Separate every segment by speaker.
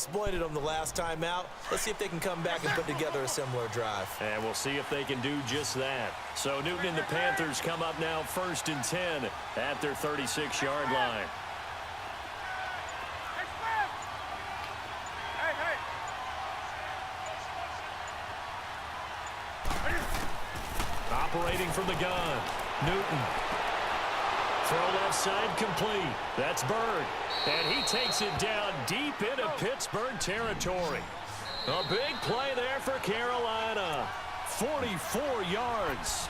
Speaker 1: exploited them the last time out. Let's see if they can come back and put together a similar drive.
Speaker 2: And we'll see if they can do just that. So Newton and the Panthers come up now 1st and 10 at their 36-yard line. Operating from the gun, Newton. Throw left side complete. That's Bird. And he takes it down deep into Pittsburgh territory. A big play there for Carolina. 44 yards.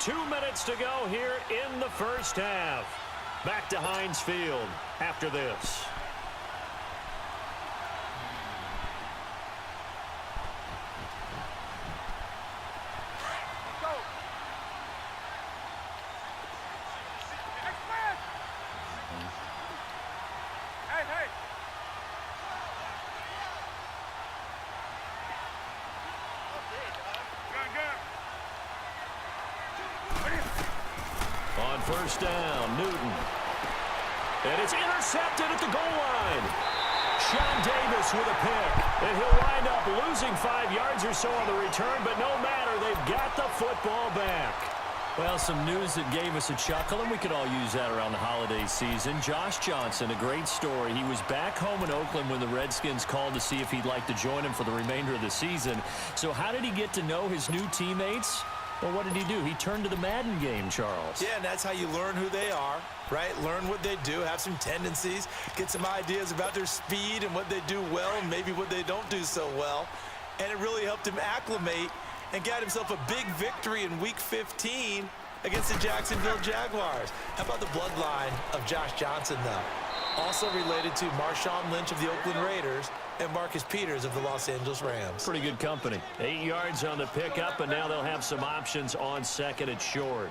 Speaker 2: 2 minutes to go here in the first half. Back to Heinz Field after this. On first down, Newton. And it's intercepted at the goal line. Sean Davis with a pick. And he'll wind up losing 5 yards or so on the return, but no matter, they've got the football back. Well, some news that gave us a chuckle, and we could all use that around the holiday season. Josh Johnson, a great story. He was back home in Oakland when the Redskins called to see if he'd like to join him for the remainder of the season. So how did he get to know his new teammates? Well, what did he do? He turned to the Madden game, Charles.
Speaker 1: Yeah, and that's how you learn who they are, right? Learn what they do, have some tendencies, get some ideas about their speed and what they do well and maybe what they don't do so well. And it really helped him acclimate and got himself a big victory in Week 15 against the Jacksonville Jaguars. How about the bloodline of Josh Johnson, though? Also related to Marshawn Lynch of the Oakland Raiders and Marcus Peters of the Los Angeles Rams.
Speaker 2: Pretty good company. 8 yards on the pickup, and now they'll have some options on second and short.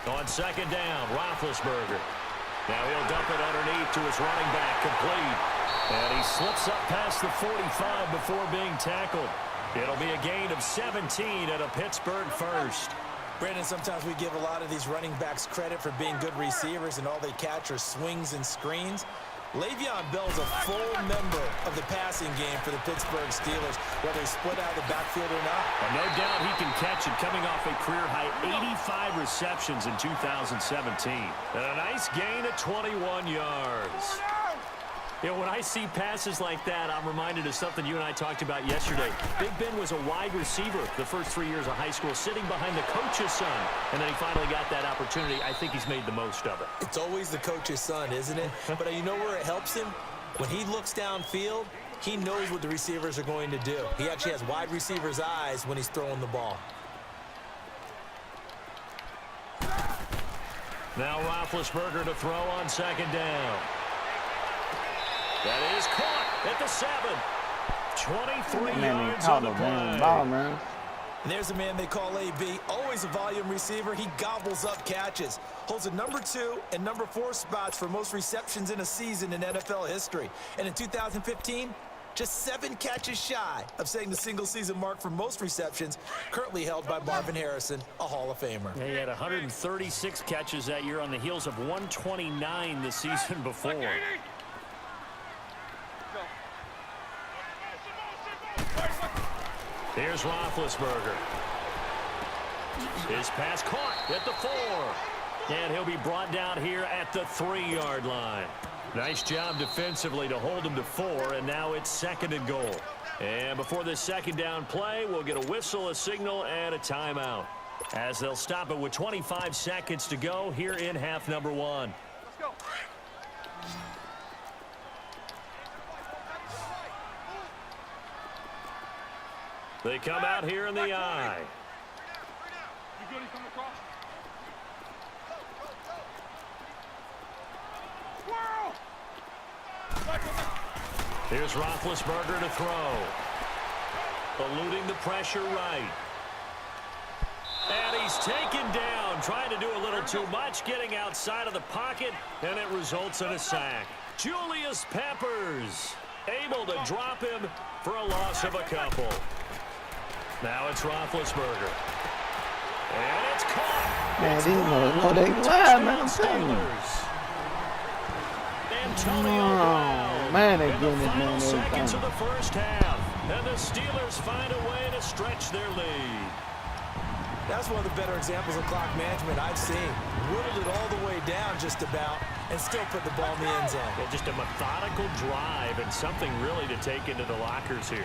Speaker 2: On second down, Roethlisberger. Now he'll dump it underneath to his running back, complete. And he slips up past the 45 before being tackled. It'll be a gain of 17 at a Pittsburgh first.
Speaker 1: Brandon, sometimes we give a lot of these running backs credit for being good receivers and all they catch are swings and screens. Le'Veon Bell's a full member of the passing game for the Pittsburgh Steelers, whether he's split out of the backfield or not.
Speaker 2: And no doubt he can catch it, coming off a career-high 85 receptions in 2017. And a nice gain of 21 yards. You know, when I see passes like that, I'm reminded of something you and I talked about yesterday. Big Ben was a wide receiver the first 3 years of high school, sitting behind the coach's son. And then he finally got that opportunity. I think he's made the most of it.
Speaker 1: It's always the coach's son, isn't it? But you know where it helps him? When he looks downfield, he knows what the receivers are going to do. He actually has wide receivers' eyes when he's throwing the ball.
Speaker 2: Now Roethlisberger to throw on second down. That is caught at the 7. 23 yards on the play.
Speaker 3: Ball, man.
Speaker 1: And there's a man they call AB, always a volume receiver. He gobbles up catches, holds the number 2 and number 4 spots for most receptions in a season in NFL history. And in 2015, just 7 catches shy of setting the single-season mark for most receptions, currently held by Marvin Harrison, a Hall of Famer.
Speaker 2: He had 136 catches that year on the heels of 129 the season before. Here's Roethlisberger. His pass caught at the 4. And he'll be brought down here at the 3-yard line. Nice job defensively to hold him to 4, and now it's second and goal. And before this second down play, we'll get a whistle, a signal, and a timeout, as they'll stop it with 25 seconds to go here in half number 1.
Speaker 4: Let's go.
Speaker 2: They come out here in the eye.
Speaker 4: You good? You come across?
Speaker 2: Here's Roethlisberger to throw. Eluding the pressure right. And he's taken down him trying to do a little too much, getting outside of the pocket, and it results in a sack. Julius Peppers able to drop him for a loss of a couple. Now it's Roethlisberger. And it's caught.
Speaker 3: Man, these motherfuckers, they wild, man. I'm telling you.
Speaker 2: Antonio Brown
Speaker 3: man, they
Speaker 2: in
Speaker 3: getting
Speaker 2: the
Speaker 3: this
Speaker 2: final
Speaker 3: man
Speaker 2: seconds of
Speaker 3: every
Speaker 2: the first half. And the Steelers find a way to stretch their lead.
Speaker 1: That's one of the better examples of clock management I've seen. Whittled it all the way down just about and still put the ball in the end zone.
Speaker 2: Yeah, just a methodical drive and something really to take into the lockers here.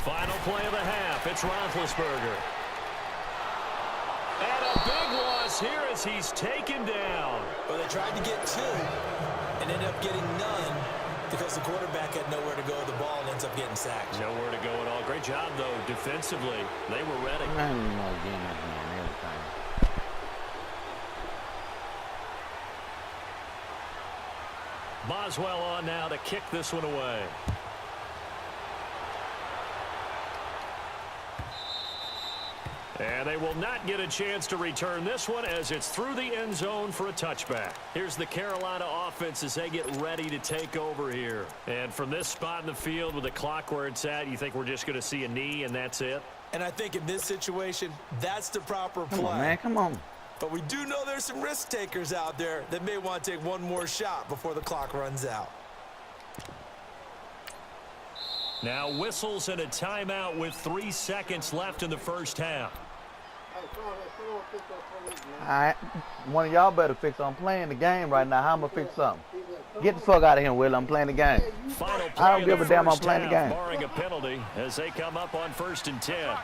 Speaker 2: Final play of the half. It's Roethlisberger. And a big loss here as he's taken down.
Speaker 1: Well, they tried to get two and ended up getting none because the quarterback had nowhere to go with the ball and ends up getting sacked.
Speaker 2: Nowhere to go at all. Great job, though, defensively. They were ready.
Speaker 3: Man, you know, getting this man everything.
Speaker 2: Boswell on now to kick this one away. And they will not get a chance to return this one as it's through the end zone for a touchback. Here's the Carolina offense as they get ready to take over here. And from this spot in the field with the clock where it's at, you think we're just going to see a knee and that's it?
Speaker 1: And I think in this situation, that's the proper play.
Speaker 3: Come on, man, come on.
Speaker 1: But we do know there's some risk takers out there that may want to take one more shot before the clock runs out.
Speaker 2: Now whistles and a timeout with 3 seconds left in the first half.
Speaker 3: All right, one of y'all better fix it. I'm playing the game right now. How am I gonna fix something? Get the fuck out of here, Will. I'm playing the game.
Speaker 2: Final play
Speaker 3: I don't give
Speaker 2: of
Speaker 3: a
Speaker 2: the
Speaker 3: damn. I'm
Speaker 2: first
Speaker 3: playing the
Speaker 2: half,
Speaker 3: game.
Speaker 2: barring a penalty as they come up on 1st and 10.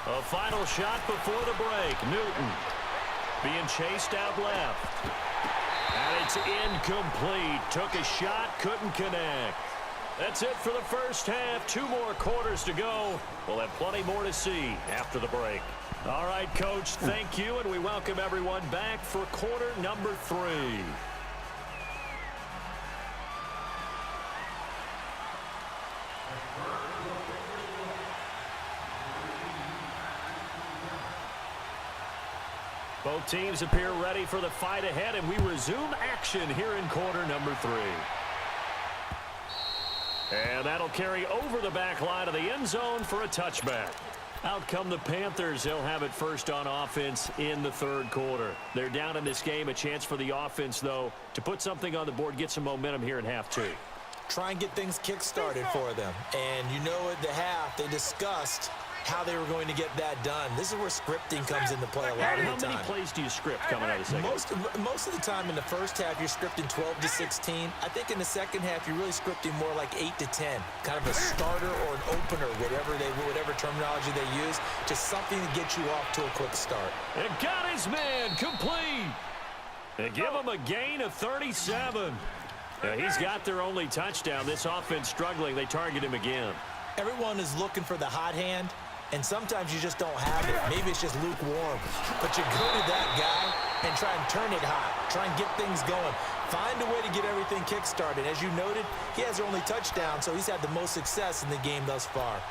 Speaker 2: A final shot before the break. Newton being chased out left. And it's incomplete. Took a shot, couldn't connect. That's it for the first half. 2 more quarters to go. We'll have plenty more to see after the break. All right, Coach, thank you, and we welcome everyone back for quarter number 3. Both teams appear ready for the fight ahead, and we resume action here in quarter number 3. And that'll carry over the back line of the end zone for a touchback. Out come the Panthers. They'll have it first on offense in the 3rd quarter. They're down in this game. A chance for the offense, though, to put something on the board, get some momentum here in half 2.
Speaker 1: Try and get things kick-started for them. And you know at the half, they discussed how they were going to get that done. This is where scripting comes into play a lot of the time.
Speaker 2: How many plays do you script coming out of the second?
Speaker 1: Most of the time in the first half, you're scripting 12 to 16. I think in the second half, you're really scripting more like 8 to 10. Kind of a starter or an opener, whatever terminology they use. Just something to get you off to a quick start.
Speaker 2: And got his man complete. And give him a gain of 37. He's got their only touchdown. This offense struggling. They target him again.
Speaker 1: Everyone is looking for the hot hand. And sometimes you just don't have it. Maybe it's just lukewarm. But you go to that guy and try and turn it hot. Try and get things going. Find a way to get everything kick-started. As you noted, he has their only touchdown, so he's had the most success in the game thus far.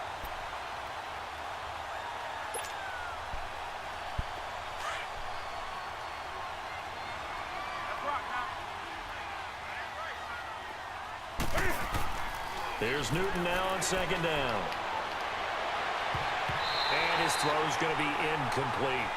Speaker 2: There's Newton now on 2nd down. And his throw is going to be incomplete.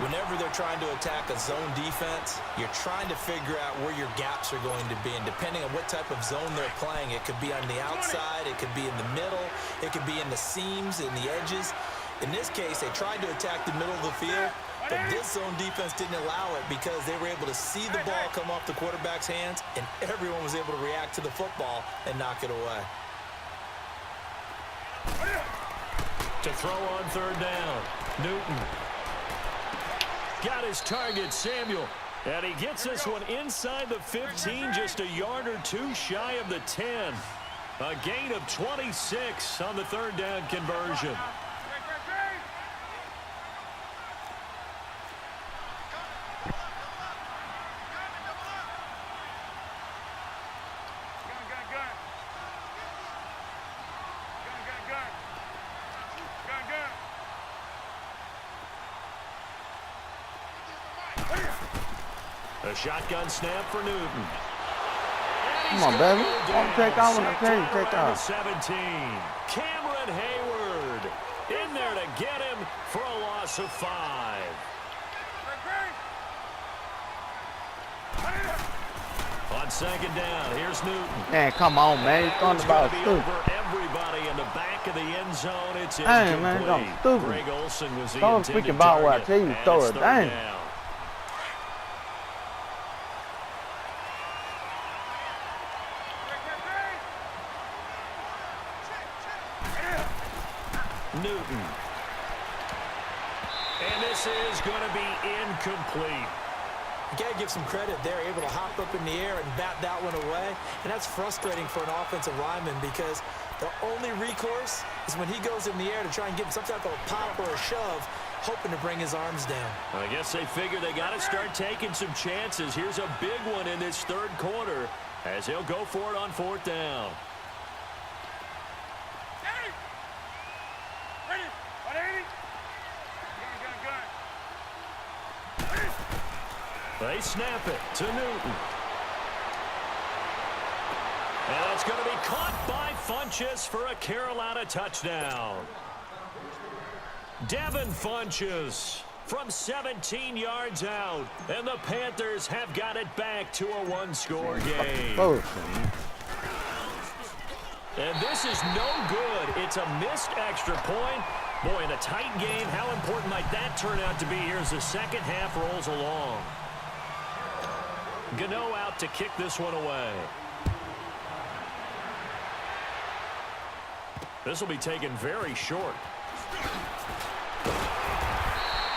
Speaker 1: Whenever they're trying to attack a zone defense, you're trying to figure out where your gaps are going to be. And depending on what type of zone they're playing, it could be on the outside, it could be in the middle, it could be in the seams, in the edges. In this case, they tried to attack the middle of the field, But this zone defense didn't allow it because they were able to see the ball come off the quarterback's hands, and everyone was able to react to the football and knock it away.
Speaker 2: To throw on third down, Newton. Got his target, Samuel. And he gets this one inside the 15, just a yard or two shy of the 10. A gain of 26 on the third down conversion. A shotgun snap for Newton.
Speaker 3: Come on, baby. Take off when I tell you, take off.
Speaker 2: 17. Cameron Hayward in there to get him for a loss of 5. On second down, here's Newton.
Speaker 3: Man, come on, man. He's throwing the ball stupid.
Speaker 2: Everybody in the back of the end zone. It's
Speaker 3: Dang, man, don't stupid.
Speaker 2: Greg Olsen was the
Speaker 3: Throw a
Speaker 2: intended
Speaker 3: freaking ball where I
Speaker 2: target,
Speaker 3: tell you to
Speaker 2: and
Speaker 3: throw
Speaker 2: it's
Speaker 3: it.
Speaker 2: third
Speaker 3: Dang.
Speaker 2: down. Newton. And this is going to be incomplete.
Speaker 1: You got to give some credit. They're able to hop up in the air and bat that one away. And that's frustrating for an offensive lineman because the only recourse is when he goes in the air to try and get some type of a pop or a shove, hoping to bring his arms down.
Speaker 2: I guess they figure they got to start taking some chances. Here's a big one in this third quarter as he'll go for it on fourth down. They snap it to Newton. And that's going to be caught by Funchess for a Carolina touchdown. Devin Funchess from 17 yards out. And the Panthers have got it back to a one-score game. And this is no good. It's a missed extra point. Boy, in a tight game, how important might that turn out to be here as the second half rolls along? Gano out to kick this one away. This will be taken very short.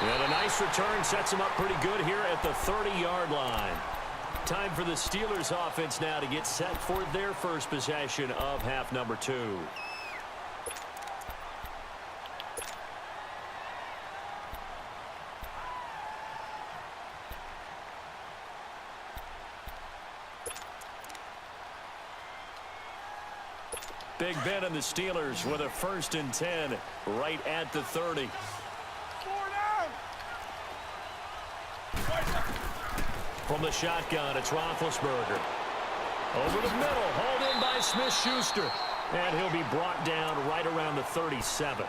Speaker 2: And a nice return sets him up pretty good here at the 30-yard line. Time for the Steelers offense now to get set for their first possession of half number 2. Big Ben and the Steelers with a 1st and 10 right at the 30. From the shotgun, it's Roethlisberger. Over the middle, hauled in by Smith-Schuster. And he'll be brought down right around the 37.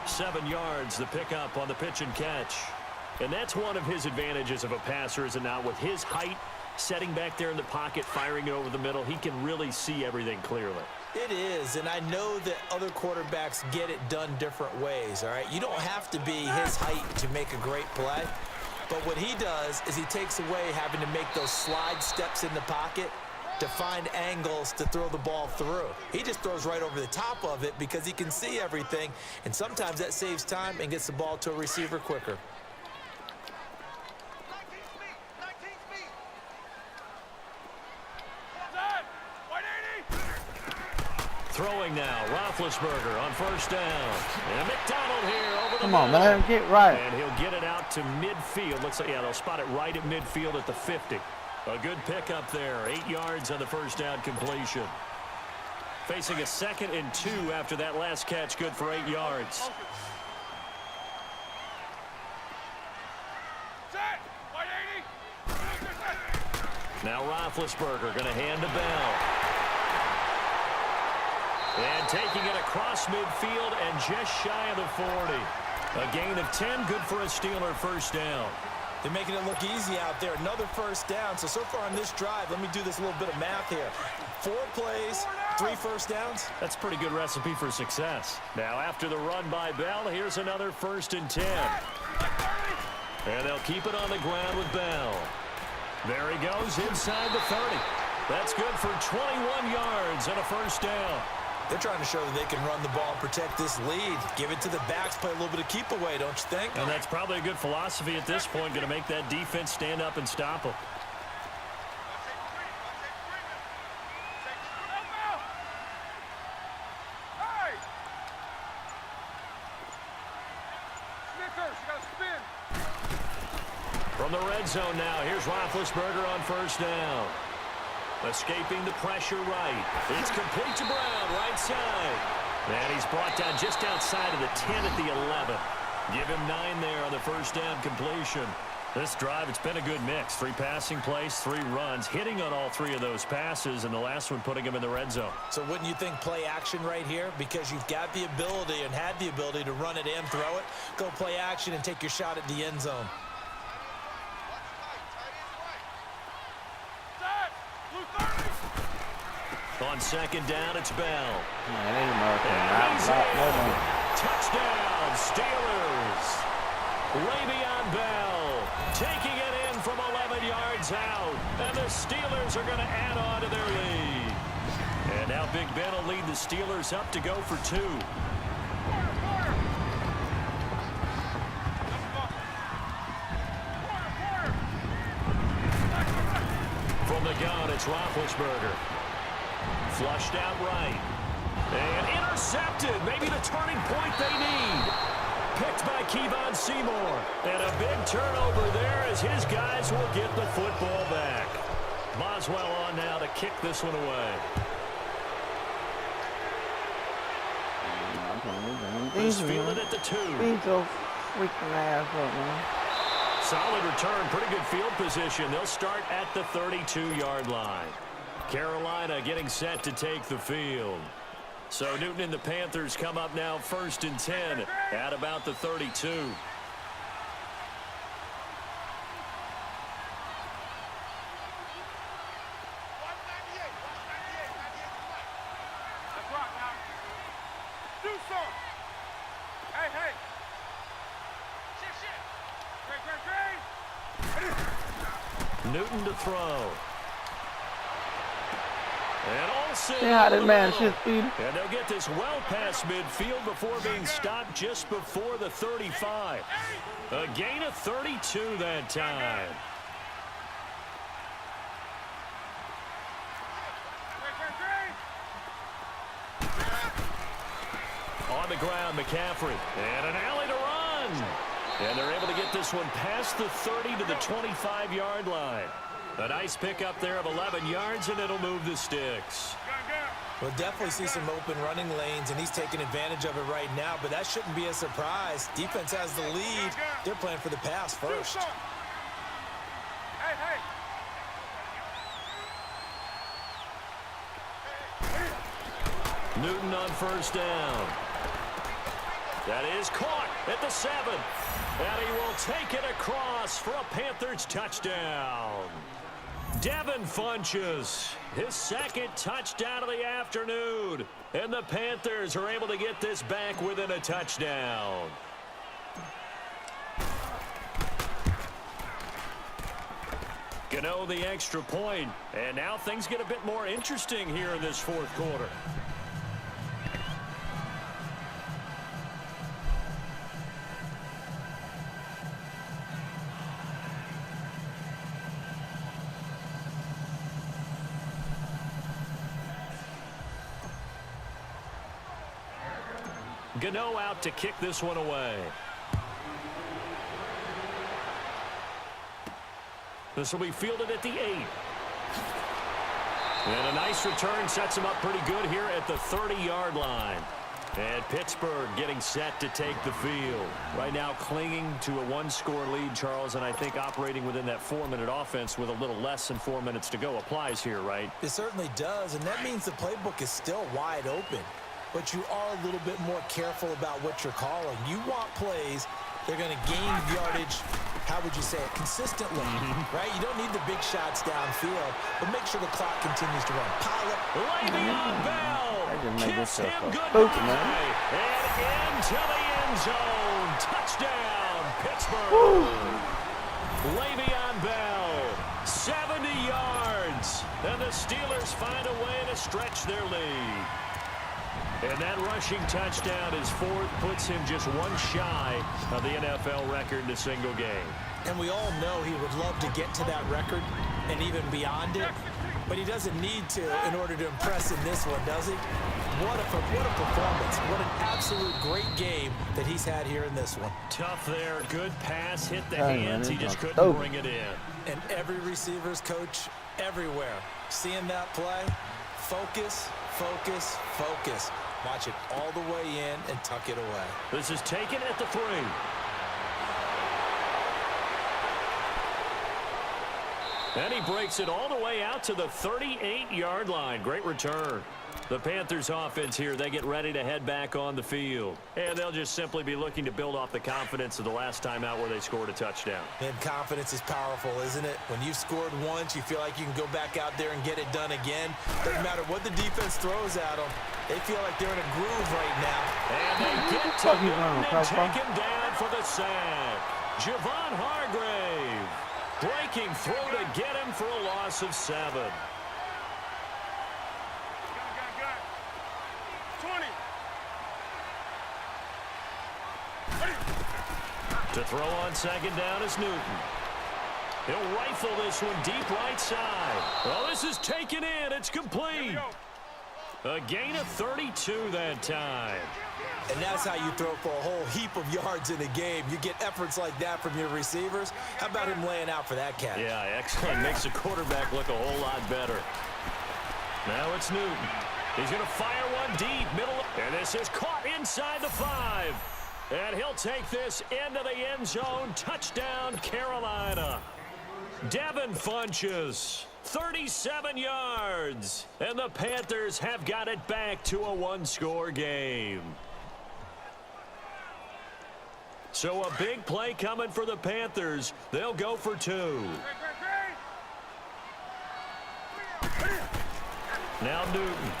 Speaker 2: 7 yards, the pickup on the pitch and catch. And that's one of his advantages of a passer, is it not? With his height, setting back there in the pocket, firing it over the middle, he can really see everything clearly.
Speaker 1: It is, and I know that other quarterbacks get it done different ways, all right? You don't have to be his height to make a great play, but what he does is he takes away having to make those slide steps in the pocket to find angles to throw the ball through. He just throws right over the top of it because he can see everything, and sometimes that saves time and gets the ball to a receiver quicker.
Speaker 2: Throwing now, Roethlisberger on 1st down. And McDonald here over the
Speaker 3: Come on,
Speaker 2: middle.
Speaker 3: man, get right.
Speaker 2: And he'll get it out to midfield. Looks like, yeah, they'll spot it right at midfield at the 50. A good pickup there. 8 yards on the 1st down completion. Facing a 2nd and 2 after that last catch, good for 8 yards. Now Roethlisberger going to hand to Bell. And taking it across midfield and just shy of the 40. A gain of 10, good for a Steeler 1st down.
Speaker 1: They're making it look easy out there. Another 1st down. So far on this drive, let me do this little bit of math here. 4 plays, 3 1st downs.
Speaker 2: That's a pretty good recipe for success. Now after the run by Bell, here's another 1st and 10. And they'll keep it on the ground with Bell. There he goes inside the 30. That's good for 21 yards and a first down.
Speaker 1: They're trying to show that they can run the ball and protect this lead. Give it to the backs, play a little bit of keep away, don't you think?
Speaker 2: And that's probably a good philosophy at this point, going to make that defense stand up and stop them. From the red zone now, here's Roethlisberger on first down. Escaping the pressure right. It's complete to Brown, right side. And he's brought down just outside of the 10 at the 11. Give him 9 there on the first down completion. This drive, it's been a good mix. 3 passing plays, 3 runs, hitting on all 3 of those passes, and the last one putting him in the red zone.
Speaker 1: So wouldn't you think play action right here? Because you've got the ability and had the ability to run it and throw it. Go play action and take your shot at the end zone.
Speaker 2: On second down, it's Bell. Touchdown, Steelers. Le'Veon Bell taking it in from 11 yards out. And the Steelers are going to add on to their lead. And now Big Ben will lead the Steelers up to go for 2. From the gun, it's Roethlisberger. Flushed out right. And intercepted. Maybe the turning point they need. Picked by Kevon Seymour. And a big turnover there as his guys will get the football back. Boswell on now to kick this one away. He's fielded at the 2.
Speaker 3: He's so freaking ass up, man.
Speaker 2: Solid return. Pretty good field position. They'll start at the 32-yard line. Carolina getting set to take the field. So Newton and the Panthers come up now 1st and 10 at about the 32. Newton to throw. And Olsen.
Speaker 3: See how this man shit speed?
Speaker 2: And they'll get this well past midfield before being stopped just before the 35. A gain of 32 that time. On the ground, McCaffrey. And an alley to run. And they're able to get this one past the 30 to the 25-yard line. A nice pickup there of 11 yards, and it'll move the sticks.
Speaker 1: We'll definitely see some open running lanes, and he's taking advantage of it right now, but that shouldn't be a surprise. Defense has the lead. They're playing for the pass first.
Speaker 2: Newton on first down. That is caught at the 7. And he will take it across for a Panthers touchdown. Devin Funchess, his 2nd touchdown of the afternoon. And the Panthers are able to get this back within a touchdown. Gano the extra point. And now things get a bit more interesting here in this 4th quarter. Gano out to kick this one away. This will be fielded at the 8. And a nice return sets him up pretty good here at the 30-yard line. And Pittsburgh getting set to take the field. Right now clinging to a 1-score lead, Charles, and I think operating within that 4-minute offense with a little less than 4 minutes to go applies here, right?
Speaker 1: It certainly does, and that means the playbook is still wide open. But you are a little bit more careful about what you're calling. You want plays they're going to gain yardage, how would you say it, consistently, right? You don't need the big shots downfield, but make sure the clock continues to run. Pile up.
Speaker 2: Le'Veon Bell kiss him goodbye. And into the end zone. Touchdown, Pittsburgh. Le'Veon Bell, 70 yards. And the Steelers find a way to stretch their lead. And that rushing touchdown is fourth, puts him just one shy of the NFL record in a single game.
Speaker 1: And we all know he would love to get to that record and even beyond it. But he doesn't need to in order to impress in this one, does he? What a performance. What an absolute great game that he's had here in this one.
Speaker 2: Tough there. Good pass. Hit the hands. He just couldn't bring it in.
Speaker 1: And every receiver's coach everywhere. Seeing that play, focus, focus, focus. Watch it all the way in and tuck it away.
Speaker 2: This is taken at the 3. And he breaks it all the way out to the 38-yard line. Great return. The Panthers offense here, they get ready to head back on the field. And they'll just simply be looking to build off the confidence of the last time out where they scored a touchdown.
Speaker 1: And confidence is powerful, isn't it? When you've scored once, you feel like you can go back out there and get it done again. Doesn't matter what the defense throws at them. They feel like they're in a groove right now.
Speaker 2: And they get to Newton and take him down for the sack. Javon Hargrave. Breaking through to get him for a loss of 7.
Speaker 4: 20.
Speaker 2: To throw on second down is Newton. He'll rifle this one deep right side. Well, this is taken in. It's complete. A gain of 32 that time.
Speaker 1: And that's how you throw for a whole heap of yards in a game. You get efforts like that from your receivers. How about him laying out for that catch?
Speaker 2: Yeah, excellent. Makes the quarterback look a whole lot better. Now it's Newton. He's going to fire one deep, middle. And this is caught inside the 5. And he'll take this into the end zone. Touchdown, Carolina. Devin Funchess, 37 yards. And the Panthers have got it back to a one-score game. So a big play coming for the Panthers. They'll go for 2. Now Newton.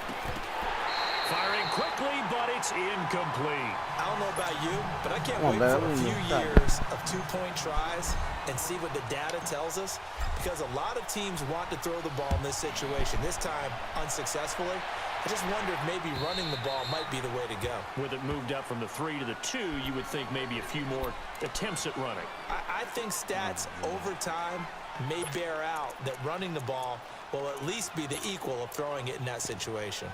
Speaker 2: Firing quickly, but it's incomplete.
Speaker 1: I don't know about you, but I can't wait for a few years of 2-point tries and see what the data tells us, because a lot of teams want to throw the ball in this situation, this time unsuccessfully. I just wonder if maybe running the ball might be the way to go.
Speaker 2: With it moved up from the 3 to the 2, you would think maybe a few more attempts at running.
Speaker 1: I think stats over time may bear out that running the ball will at least be the equal of throwing it in that situation.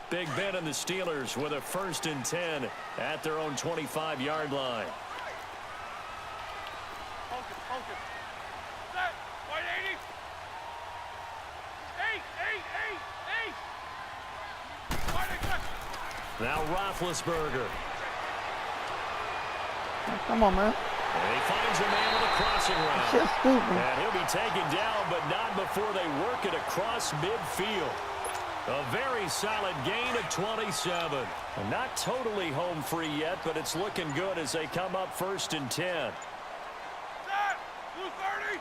Speaker 2: Big Ben and the Steelers with a 1st and 10 at their own 25-yard line.
Speaker 4: Focus, focus. Set. White 80. 8. White 8.
Speaker 2: Now Roethlisberger.
Speaker 3: Come on, man.
Speaker 2: And he finds a man with a crossing route.
Speaker 3: Shit's stupid.
Speaker 2: And he'll be taken down, but not before they work it across midfield. A very solid gain of 27. Not totally home free yet, but it's looking good as they come up 1st and 10.
Speaker 4: Set. Blue 30.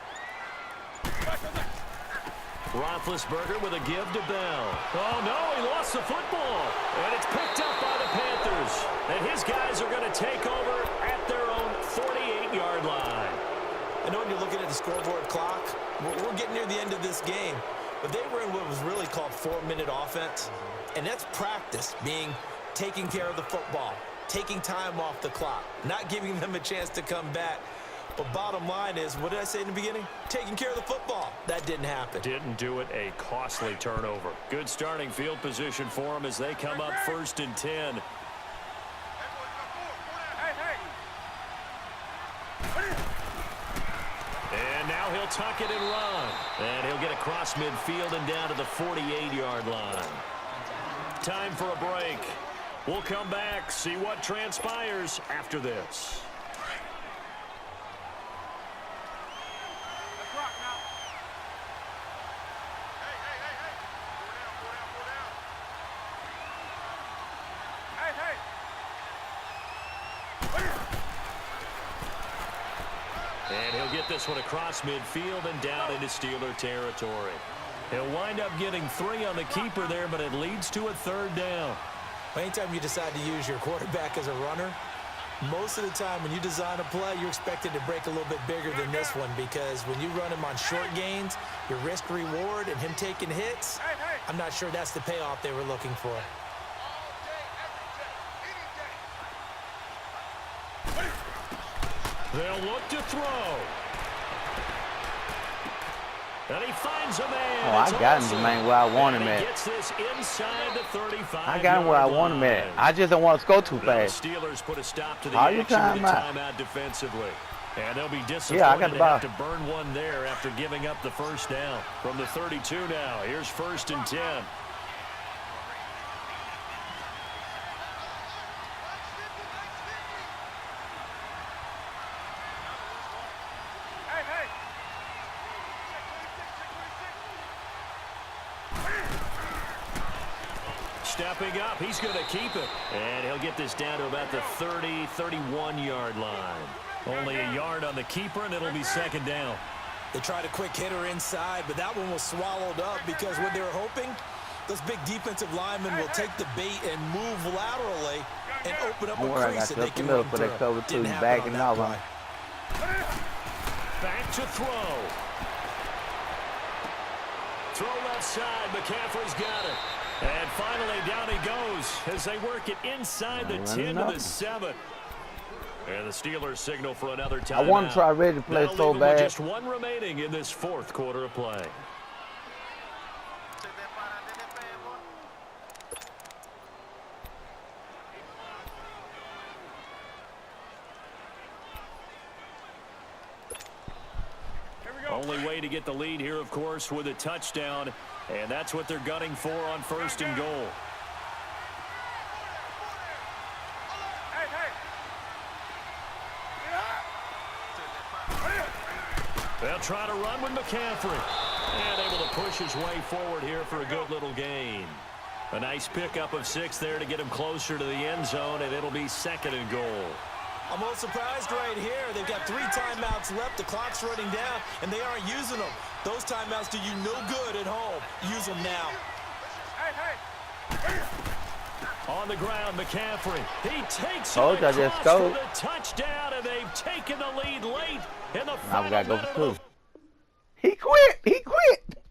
Speaker 2: Roethlisberger with a give to Bell. Oh, no, he lost the football. And it's picked up by the Panthers. And his guys are going to take over at their own 48-yard line.
Speaker 1: I know when you're looking at the scoreboard clock, we're getting near the end of this game. But they were in what was really called 4-minute offense. And that's practice, being taking care of the football, taking time off the clock, not giving them a chance to come back. But bottom line is, what did I say in the beginning? Taking care of the football. That didn't happen.
Speaker 2: Didn't do it. A costly turnover. Good starting field position for them as they come up 1st and 10. And now he'll tuck it and run. And he'll get across midfield and down to the 48-yard line. Time for a break. We'll come back, see what transpires after this.
Speaker 4: Let's rock now. Hey.
Speaker 2: And he'll get this one across midfield and down into Steeler territory. He'll wind up getting 3 on the keeper there, but it leads to a 3rd down.
Speaker 1: Anytime you decide to use your quarterback as a runner, most of the time when you design a play, you're expected to break a little bit bigger than this one, because when you run him on short gains, your risk-reward and him taking hits, I'm not sure that's the payoff they were looking for.
Speaker 2: They'll look to throw. And he finds a man.
Speaker 3: Oh, I got him, man, where I want him at.
Speaker 2: Gets this inside the 35.
Speaker 3: I got him where I want him at. I just don't want to go too fast.
Speaker 2: The Steelers put a stop to the action with a timeout defensively. And they'll be disappointed to have to burn one there after giving up the first down. From the 32 now, here's 1st and 10. Stepping up, he's going to keep it. And he'll get this down to about the 30, 31-yard line. Only a yard on the keeper, and it'll be 2nd down.
Speaker 1: They tried a quick hitter inside, but that one was swallowed up because what they were hoping, those big defensive linemen will take the bait and move laterally and open up a crease that they can run through. Didn't happen on that play.
Speaker 2: Back to throw. Throw left side, McCaffrey's got it. And finally, down he goes as they work it inside the 10 to the 7. And the Steelers signal for another timeout.
Speaker 3: I want to try Reggie to play so bad.
Speaker 2: Just 1 remaining in this 4th quarter of play. Only way to get the lead here, of course, with a touchdown. And that's what they're gunning for on 1st and goal. They'll try to run with McCaffrey. And able to push his way forward here for a good little gain. A nice pickup of 6 there to get him closer to the end zone, and it'll be 2nd and goal.
Speaker 1: I'm a little surprised right here. They've got 3 timeouts left. The clock's running down, and they aren't using them. Those timeouts do you no good at home. Use them now.
Speaker 2: On the ground, McCaffrey. He takes
Speaker 3: it across for
Speaker 2: the touchdown, and they've taken the lead late in the
Speaker 3: now we got to go
Speaker 2: final
Speaker 3: for
Speaker 2: minute.
Speaker 3: 2. He quit.